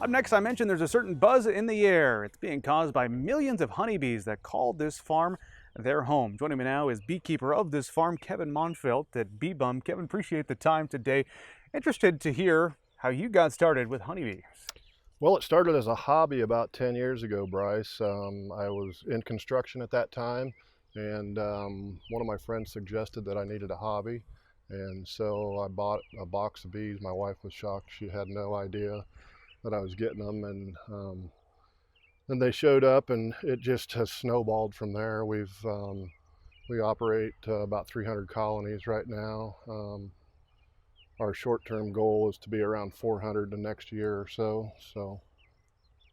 Up next, I mentioned there's a certain buzz in the air. It's being caused by millions of honeybees that call this farm their home. Joining me now is beekeeper of this farm, Kevin Monfelt at Bee Bum. Kevin, appreciate the time today. Interested to hear how you got started with honeybees. Well, it started as a hobby about 10 years ago, Bryce. I was in construction at that time, and one of my friends suggested that I needed a hobby. And so I bought a box of bees. My wife was shocked. She had no idea that I was getting them. And then they showed up, and it just has snowballed from there. We operate about 300 colonies right now. Our short-term goal is to be around 400 the next year or so.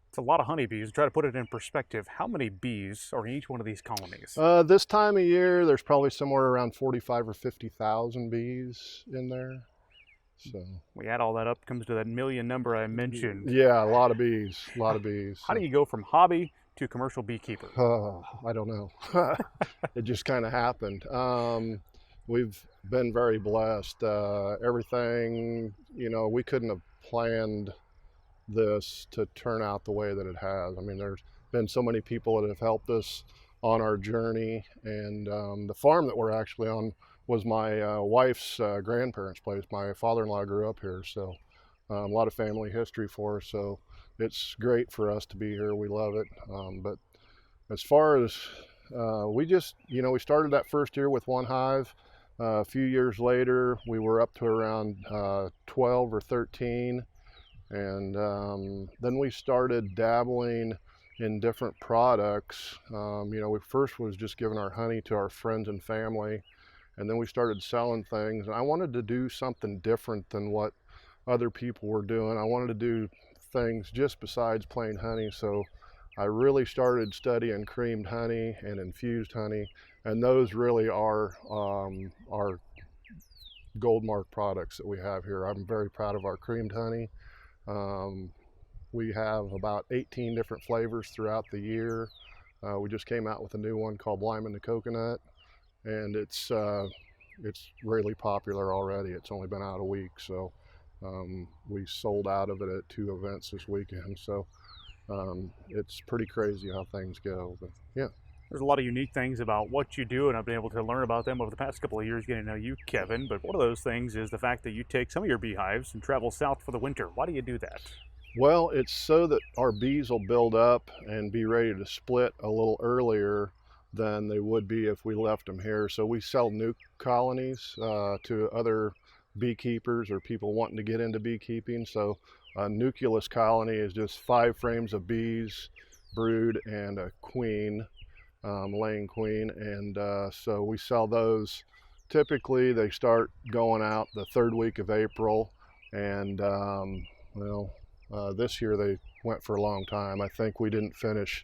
It's a lot of honeybees. Try to put it in perspective. How many bees are in each one of these colonies? This time of year, there's probably somewhere around 45 or 50,000 bees in there. So We add all that up, comes to that million number I mentioned. yeah, a lot of bees, a lot of bees. How do you go from hobby to commercial beekeeper? I don't know. It just kind of happened. We've been very blessed. Everything, we couldn't have planned this to turn out the way that it has. I mean, there's been so many people that have helped us on our journey, and the farm that we're actually on was my wife's grandparents' place. My father-in-law grew up here, so a lot of family history for us, so it's great for us to be here. We love it. But as far as we started that first year with one hive. A few years later, we were up to around 12 or 13. And then we started dabbling in different products. We first was just giving our honey to our friends and family, and then we started selling things. And I wanted to do something different than what other people were doing. I wanted to do things just besides plain honey. So I really started studying creamed honey and infused honey, and those really are our gold mark products that we have here. I'm very proud of our creamed honey. We have about 18 different flavors throughout the year. We just came out with a new one called Lime and the Coconut, and it's really popular already. It's only been out a week, so we sold out of it at 2 events this weekend. So it's pretty crazy how things go, but yeah. There's a lot of unique things about what you do, and I've been able to learn about them over the past couple of years getting to know you, Kevin. But one of those things is the fact that you take some of your beehives and travel south for the winter. Why do you do that? Well, it's so that our bees will build up and be ready to split a little earlier than they would be if we left them here. So we sell new colonies to other beekeepers or people wanting to get into beekeeping. So a nucleus colony is just 5 frames of bees, brood, and a queen. Laying queen, and so we sell those. Typically they start going out the 3rd week of April, and this year they went for a long time. I think we didn't finish.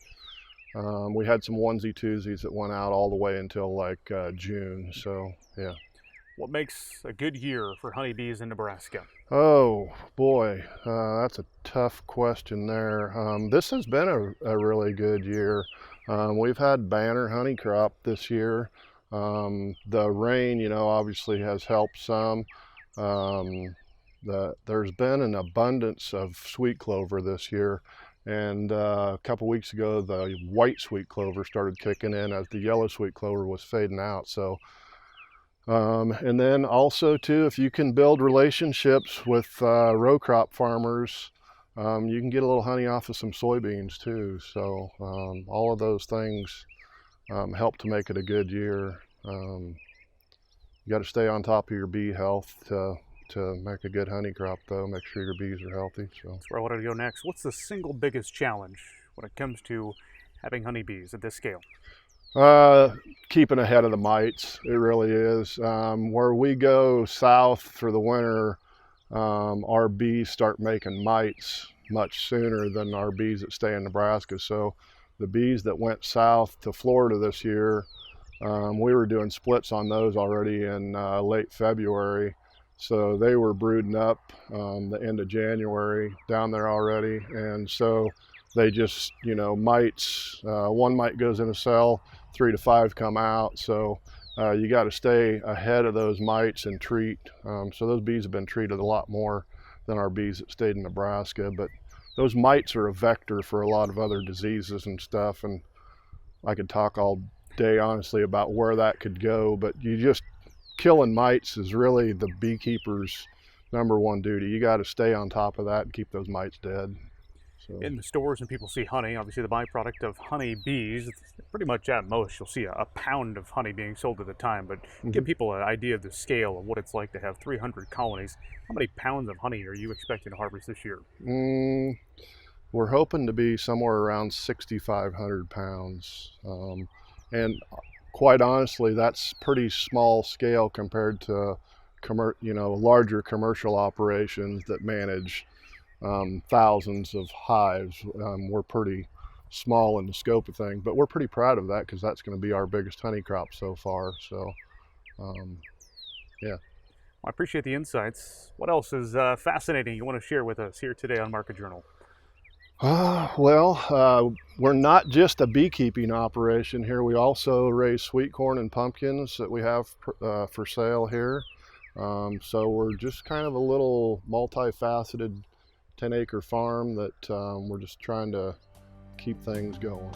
We had some onesie twosies that went out all the way until like June, so yeah. What makes a good year for honeybees in Nebraska? Oh boy, that's a tough question there. This has been a really good year. We've had banner honey crop this year. The rain, obviously has helped some. There's been an abundance of sweet clover this year, and a couple weeks ago the white sweet clover started kicking in as the yellow sweet clover was fading out. So and then also too, if you can build relationships with row crop farmers, you can get a little honey off of some soybeans too. So all of those things help to make it a good year. You got to stay on top of your bee health to make a good honey crop, though. Make sure your bees are healthy. So That's where I wanted to go next. What's the single biggest challenge when it comes to having honeybees at this scale? Keeping ahead of the mites, it really is. Where we go south for the winter, our bees start making mites much sooner than our bees that stay in Nebraska. So the bees that went south to Florida this year, we were doing splits on those already in late February. So they were brooding up the end of January down there already. And so they just, mites, one mite goes in a cell, 3 to 5 come out. So you got to stay ahead of those mites and treat. So those bees have been treated a lot more than our bees that stayed in Nebraska. But those mites are a vector for a lot of other diseases and stuff. And I could talk all day honestly about where that could go, but killing mites is really the beekeeper's #1 duty. You got to stay on top of that and keep those mites dead. So. In the stores, when people see honey, obviously the byproduct of honeybees, it's pretty much at most you'll see a pound of honey being sold at a time, but give people an idea of the scale of what it's like to have 300 colonies. How many pounds of honey are you expecting to harvest this year? We're hoping to be somewhere around 6,500 pounds. And quite honestly, that's pretty small scale compared to larger commercial operations that manage thousands of hives. We're pretty small in the scope of things, but we're pretty proud of that because that's going to be our biggest honey crop so far. So, yeah. I appreciate the insights. What else is fascinating you want to share with us here today on Market Journal? We're not just a beekeeping operation here. We also raise sweet corn and pumpkins that we have for sale here. So we're just kind of a little multifaceted 10-acre farm that we're just trying to keep things going.